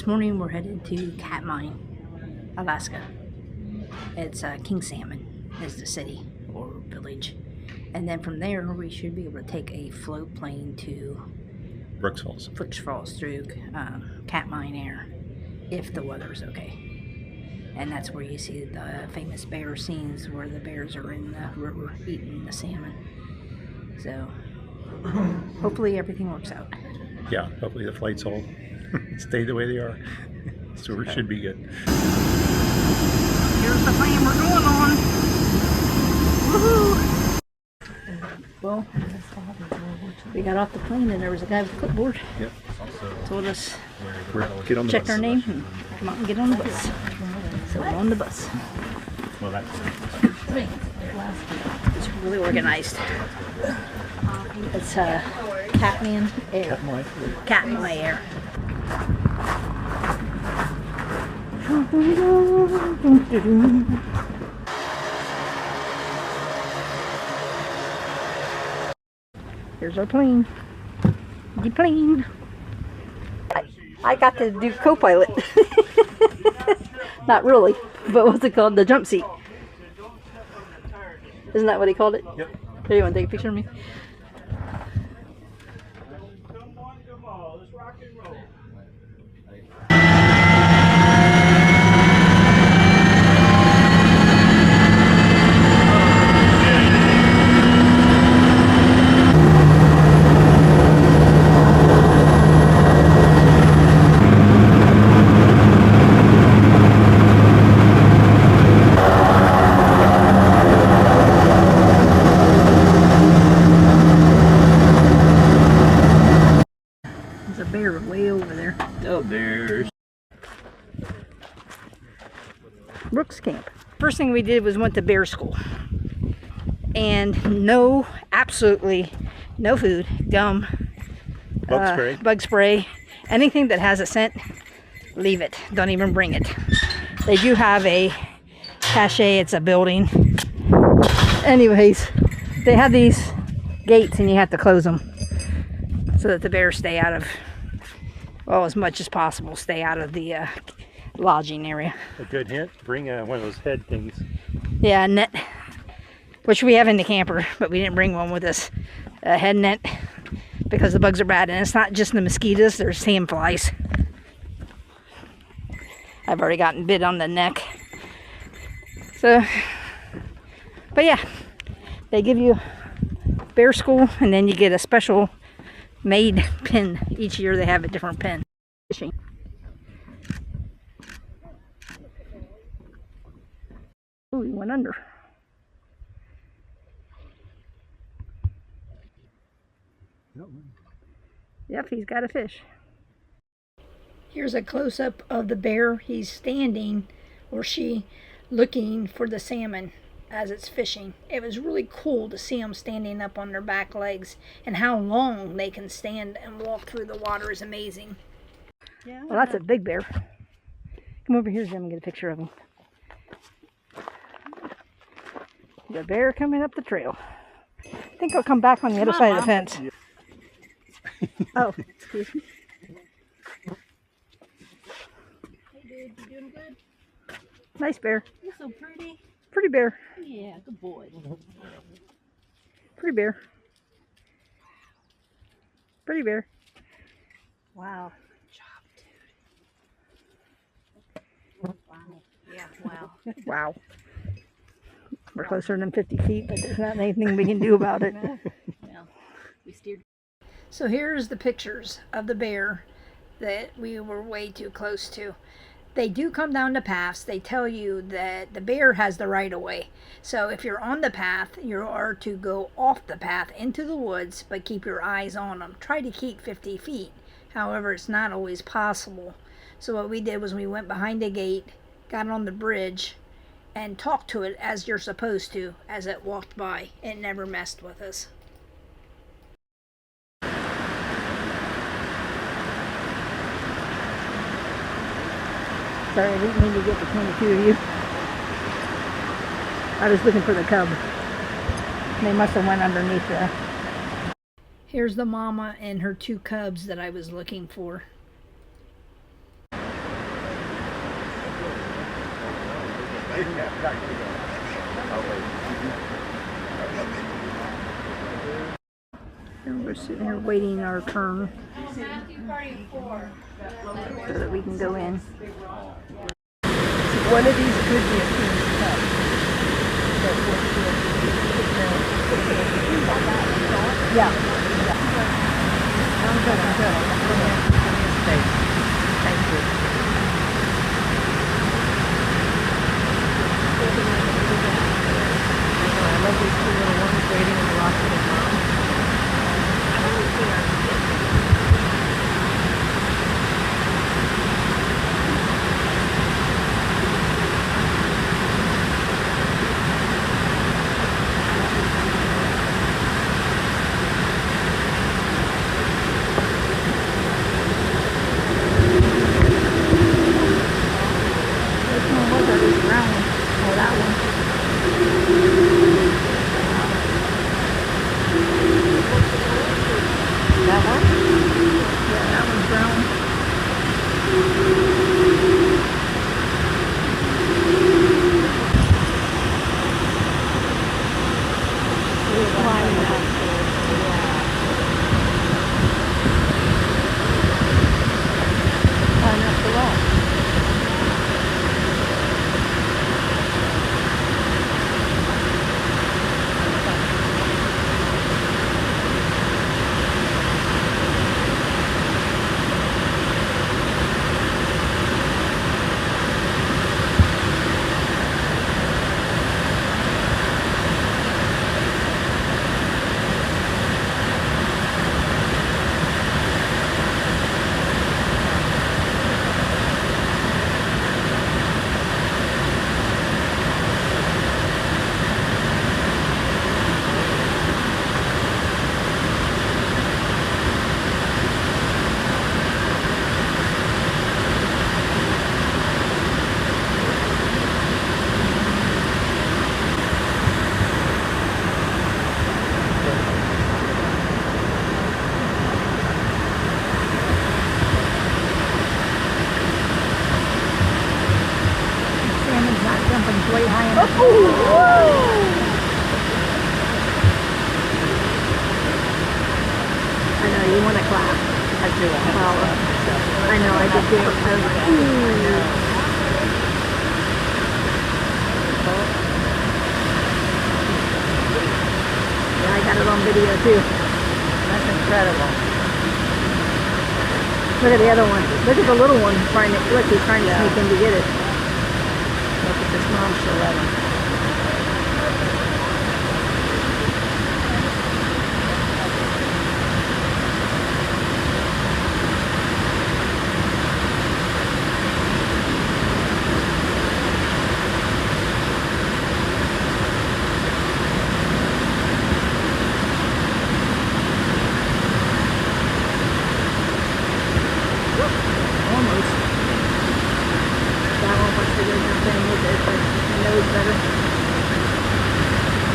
This morning we're headed to Katmai, Alaska. It's King Salmon is the city or village. And then from there we should be able to take a float plane to Brooks Falls through Katmai Air if the weather's okay. And that's where you see the famous bear scenes where the bears are in the river eating the salmon. So hopefully everything works out. Yeah, hopefully the flights all stay the way they are. So it should be good. Here's the plane we're going on. Woohoo! Well, we got off the plane and there was a guy with a clipboard. Yep. Told us Get on the check bus. our name and come out and get on the bus. So we're on the bus. Well, that's It's really organized. It's Katmai Air. Katmai Air. Here's our plane. The plane. I got to do co-pilot. Not really, but what's it called? The jump seat. Isn't that what he called it? Yep. Here, you want to take a picture of me? Come on, let's rock and roll. Way over there. Oh, there's Brooks Camp. First thing we did was went to bear school. And absolutely no food, gum, bug spray, anything that has a scent, leave it. Don't even bring it. They do have a cache, it's a building. Anyways, they have these gates and you have to close them so that the bears stay out of, well, as much as possible, stay out of the lodging area. a good hint. Bring one of those head things. Yeah, a net, which we have in the camper, but we didn't bring one with us. A head net, because the bugs are bad, and it's not just the mosquitoes, there's sand flies. I've already gotten bit on the neck. So, but yeah, they give you bear school, and then you get a special made pin. Each year they have a different pin. Fishing. Oh, he went under. Yep, he's got a fish. Here's a close-up of the bear. He's standing, or she, looking for the salmon as it's fishing. It was really cool to see them standing up on their back legs, and how long they can stand and walk through the water is amazing. Yeah. Well, that's a big bear. Come over here, Jim, and get a picture of him. The bear coming up the trail. I think I'll come back on the other side of the fence. Oh, excuse me. Hey dude, you doing good? Nice bear. You're so pretty. Pretty bear. Yeah, good boy. Pretty bear. Pretty bear. Wow. Good job, dude. Wow. Yeah, wow. Wow. We're closer than 50 feet, but there's not anything we can do about it. Well, we steered. So here's the pictures of the bear that we were way too close to. They do come down the paths. They tell you that the bear has the right of way. So if you're on the path, you are to go off the path into the woods, but keep your eyes on them. Try to keep 50 feet. However, it's not always possible. So what we did was we went behind the gate, got on the bridge, and talked to it as you're supposed to as it walked by. It never messed with us. Sorry, I didn't mean to get between the two of you. I was looking for the cub. They must have went underneath there. Here's the mama and her two cubs that I was looking for. And we're sitting here waiting our turn so that we can go in. One of these could be a King Salmon. Yeah. I'm good. Thank you. I love these two little ones waiting in the rock with their mom. Way high enough. Oh, I know, you want to clap. I do. Well, I know, I did too. I was like, ooh. Yeah, I got it on video too. That's incredible. Look at the other one. Look at the little one trying to, look, he's trying to sneak in to get it. Look at this mom, she'll let him.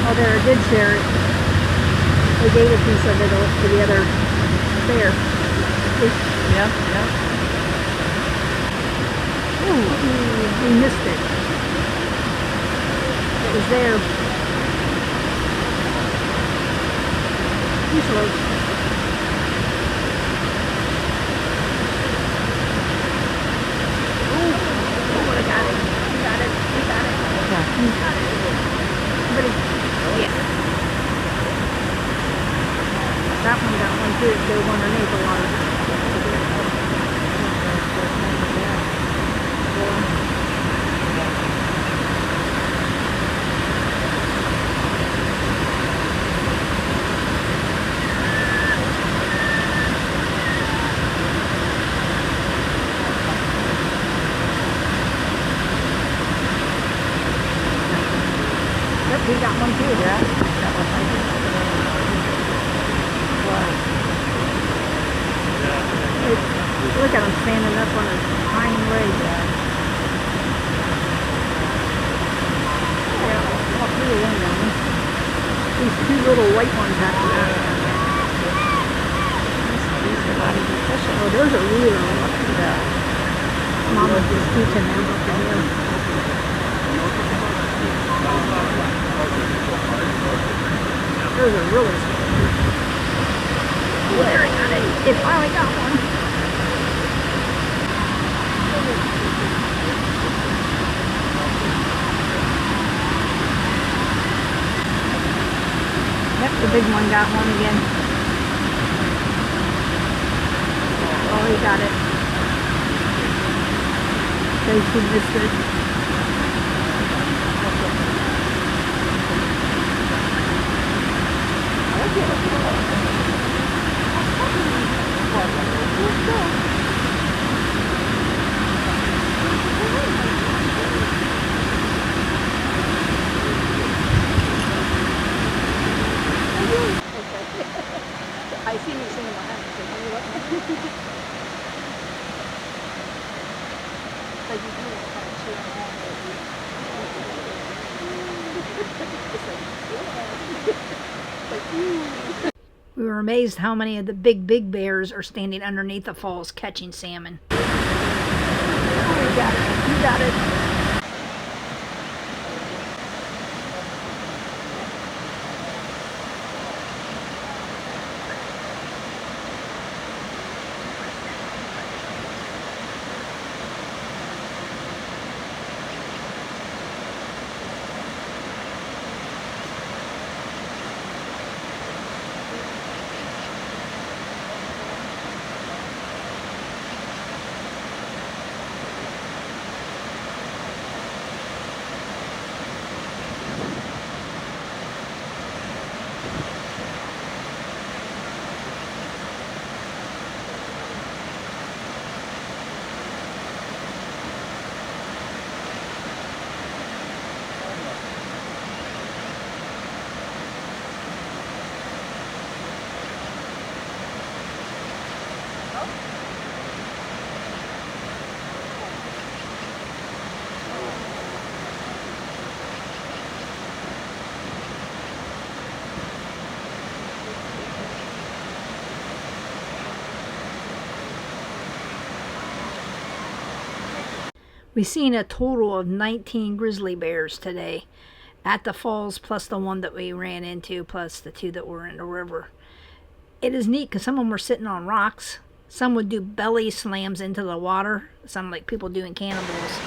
Oh, there, I did share it. They gave a piece of it to the other bear. Yep. Ooh, we missed it. It was there. Too slow. That one got one too. They were underneath the water. Yep, he got one too. Yeah. That was like it. Look at him standing up on his hind legs. Yeah, walk through the window. These two little white ones after that. These are not even fishing. Oh, those are really lucky. Yeah. Mama's just teaching them what to do. Those are really scary. There, I got it. It finally got one. Yep, the big one got one again. Oh, he got it. So she missed it. I see you singing behind me, so can you let me? Like you can kind of cheer along with you. It's like, we were amazed how many of the big bears are standing underneath the falls catching salmon. Oh, you got it. You got it. We've seen a total of 19 grizzly bears today at the falls, plus the one that we ran into, plus the 2 that were in the river. It is neat because some of them were sitting on rocks. Some would do belly slams into the water, some like people doing cannonballs.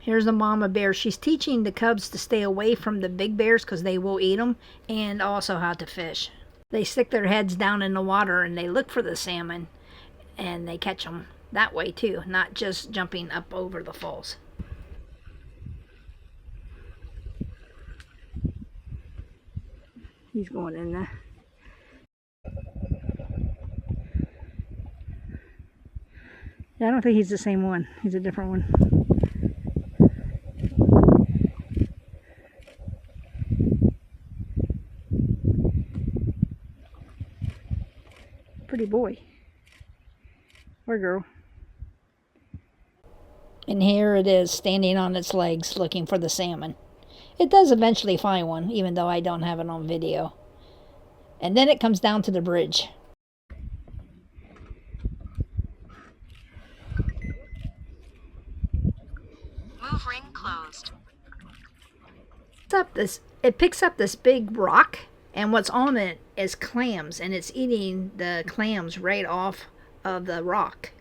Here's the mama bear. She's teaching the cubs to stay away from the big bears because they will eat them, and also how to fish. They stick their heads down in the water and they look for the salmon, and they catch them that way too, not just jumping up over the falls. He's going in there. Yeah, I don't think he's the same one. He's a different one. Pretty boy. Or girl. And here it is, standing on its legs, looking for the salmon. It does eventually find one, even though I don't have it on video. And then it comes down to the bridge. Move ring closed. It picks up this big rock, and what's on it is clams, and it's eating the clams right off of the rock.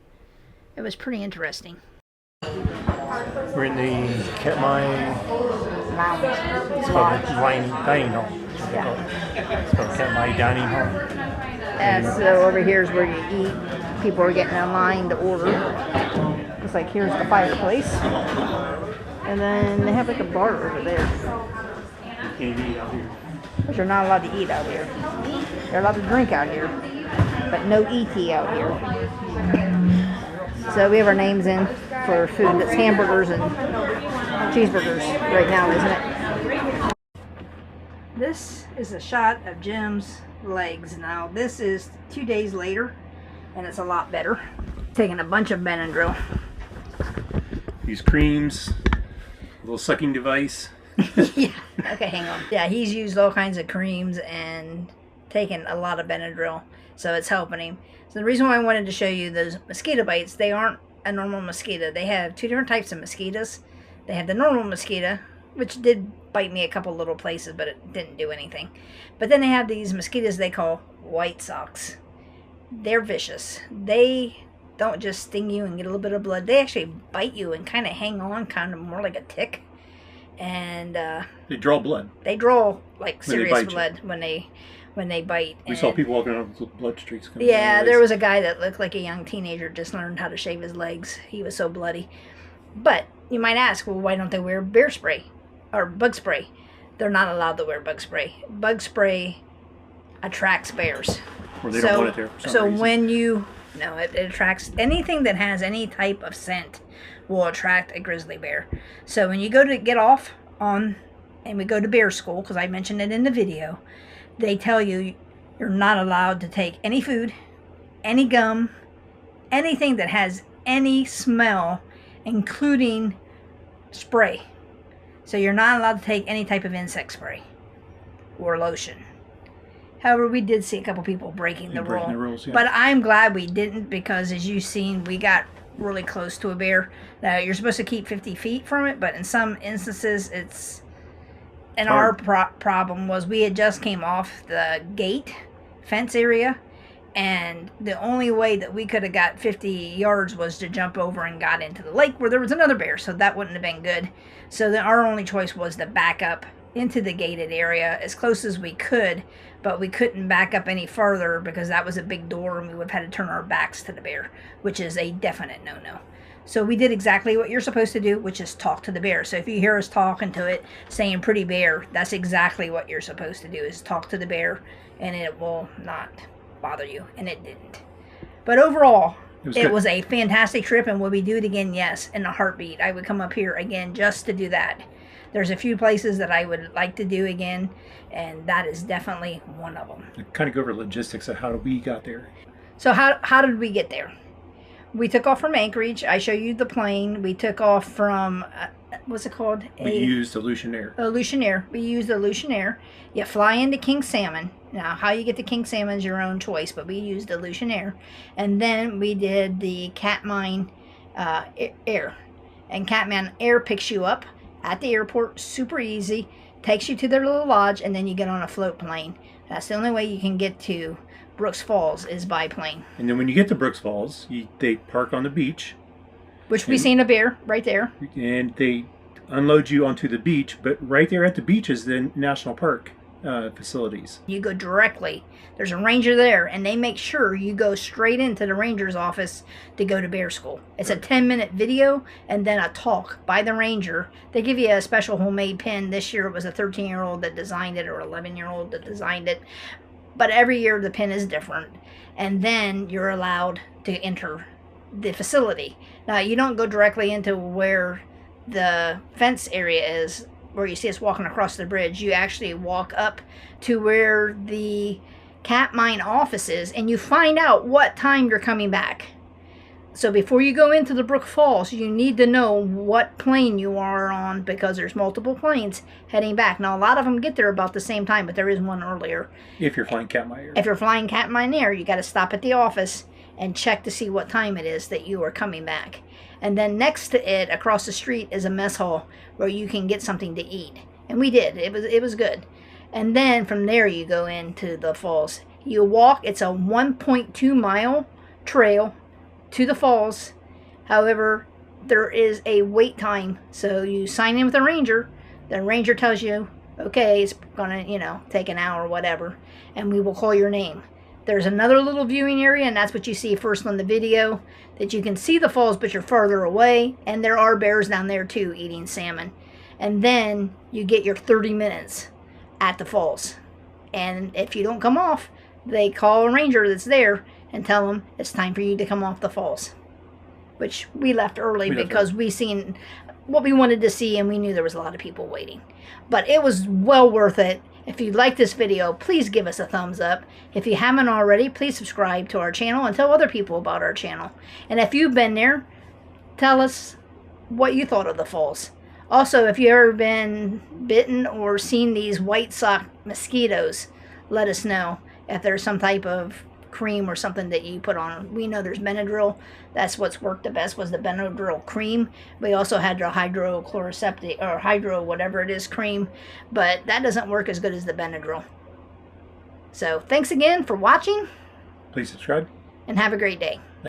It was pretty interesting. We're in the Katmai Lounge. It's called dining hall. It's called Katmai dining hall. So over here is where you eat. People are getting in line to order. It's like here's the fireplace. And then they have like a bar over there. You can't eat out here. But you're not allowed to eat out here. You're allowed to drink out here, but no ET out here. So we have our names in for food. That's hamburgers and cheeseburgers right now, isn't it? This is a shot of Jim's legs. Now this is 2 days later, and it's a lot better. Taking a bunch of Benadryl. These creams, a little sucking device. Yeah. Okay, hang on. Yeah, he's used all kinds of creams and taken a lot of Benadryl, so it's helping him. So the reason why I wanted to show you those mosquito bites, they aren't a normal mosquito. They have two different types of mosquitoes. They have the normal mosquito, which did bite me a couple little places, but it didn't do anything. But then they have these mosquitoes they call white socks. They're vicious. They don't just sting you and get a little bit of blood. They actually bite you and kind of hang on, kind of more like a tick. And they draw blood. They draw like serious blood when they bite. We saw people walking around with blood streaks coming. Yeah, there was a guy that looked like a young teenager, just learned how to shave his legs. He was so bloody. But you might ask, well, why don't they wear bear spray or bug spray? They're not allowed to wear bug spray. Bug spray attracts bears. Or they don't want it there for some reason. When you it attracts anything that has any type of scent will attract a grizzly bear. So when you go to get off on, and we go to bear school, because I mentioned it in the video, they tell you you're not allowed to take any food, any gum, anything that has any smell, including spray. So you're not allowed to take any type of insect spray or lotion. However, we did see a couple people breaking the rules, yeah. But I'm glad we didn't, because as you've seen, we got really close to a bear. Now, you're supposed to keep 50 feet from it, but in some instances, it's... And our problem was we had just came off the gate fence area, and the only way that we could have got 50 yards was to jump over and got into the lake where there was another bear, so that wouldn't have been good. So then our only choice was to back up into the gated area as close as we could, but we couldn't back up any farther because that was a big door and we would have had to turn our backs to the bear, which is a definite no-no. So we did exactly what you're supposed to do, which is talk to the bear. So if you hear us talking to it, saying pretty bear, that's exactly what you're supposed to do, is talk to the bear, and it will not bother you, and it didn't. But overall, it was a fantastic trip, and would we do it again? Yes, in a heartbeat. I would come up here again just to do that. There's a few places that I would like to do again, and that is definitely one of them. Kind of go over logistics of how we got there. So how did we get there? We took off from Anchorage. I show you the plane. We took off from, what's it called? We used Aleutian Air. Aleutian Air. We used Aleutian Air. You fly into King Salmon. Now, how you get to King Salmon is your own choice, but we used Aleutian Air. And then we did the Katmai Air. And Katmai Air picks you up at the airport, super easy, takes you to their little lodge, and then you get on a float plane. That's the only way you can get to Brooks Falls, is by plane. And then when you get to Brooks Falls, they park on the beach. Which we seen a bear right there. And they unload you onto the beach, but right there at the beach is the national park facilities. You go directly. There's a ranger there, and they make sure you go straight into the ranger's office to go to bear school. It's a 10-minute video and then a talk by the ranger. They give you a special homemade pin. This year it was a 13-year-old that designed it, or 11-year-old that designed it. But every year the pin is different. And then you're allowed to enter the facility. Now, you don't go directly into where the fence area is, where you see us walking across the bridge. You actually walk up to where the Katmai office is, and you find out what time you're coming back. So before you go into the Brook Falls, you need to know what plane you are on, because there's multiple planes heading back. Now, a lot of them get there about the same time, but there is one earlier. If you're flying Katmai Air. If you're flying Katmai Air, you got to stop at the office and check to see what time it is that you are coming back. And then next to it, across the street, is a mess hall where you can get something to eat. And we did. It was good. And then from there, you go into the falls. You walk. It's a 1.2 mile trail to the falls. However, there is a wait time. So you sign in with a ranger. The ranger tells you, okay, it's going to, take an hour or whatever. And we will call your name. There's another little viewing area, and that's what you see first on the video, that you can see the falls, but you're farther away, and there are bears down there too eating salmon. And then you get your 30 minutes at the falls. And if you don't come off, they call a ranger that's there and tell them it's time for you to come off the falls. Which we left early because we seen what we wanted to see, and we knew there was a lot of people waiting. But it was well worth it. If you like this video, please give us a thumbs up. If you haven't already, please subscribe to our channel and tell other people about our channel. And if you've been there, tell us what you thought of the falls. Also, if you've ever been bitten or seen these white sock mosquitoes, let us know if there's some type of cream or something that you put on. We know there's Benadryl. That's what's worked the best, was the Benadryl cream. We also had the hydrochloroseptic or hydro whatever it is cream, but that doesn't work as good as the Benadryl. So thanks again for watching. Please subscribe. And have a great day.